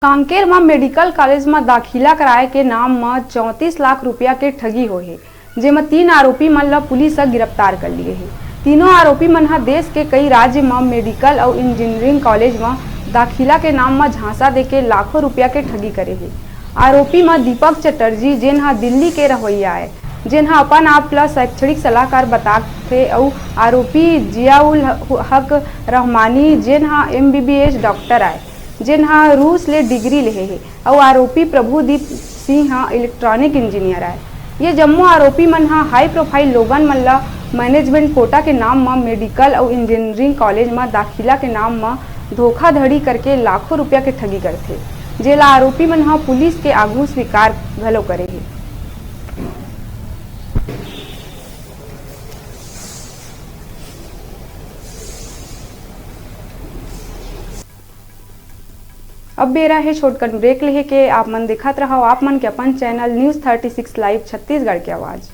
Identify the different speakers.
Speaker 1: कांकेर में medical college में दाखिला कराए के नाम में 34 लाख रुपया के ठगी होए है, जेमा 3 आरोपी मन ला पुलिस गिरफ्तार कर लिए है। तीनों आरोपी मन देश के कई राज्य में मेडिकल और इंजीनियरिंग कॉलेज में दाखिला के नाम में झांसा देके लाखों रुपया के ठगी करे है। आरोपी में दीपक चटर्जी जेन हा दिल्ली के रहोइया है, जेन हा अपन आप ला शैक्षणिक सलाहकार बताथे, और आरोपी जियाउल हक रहमानी जेन हा MBBS डॉक्टर आए, जेन हा रूस ले डिग्री लेहे है, और आरोपी प्रभुदीप सिंह हा इलेक्ट्रॉनिक इंजीनियर है। ये जम्मो आरोपी मन हा हाई प्रोफाइल लोगन मन ला मैनेजमेंट कोटा के नाम में मेडिकल और इंजीनियरिंग कॉलेज में दाखिला के नाम में धोखाधड़ी करके लाखों रुपया के ठगी करथे, जेला आरोपी मन हा पुलिस के आगू स्वीकार घलो करे है। अब बेरा है छोटकन ब्रेक लेहे के। आप मन दिखत रहो आप मन के अपन चैनल न्यूज़ 36 लाइव छत्तीसगढ़ के आवाज़।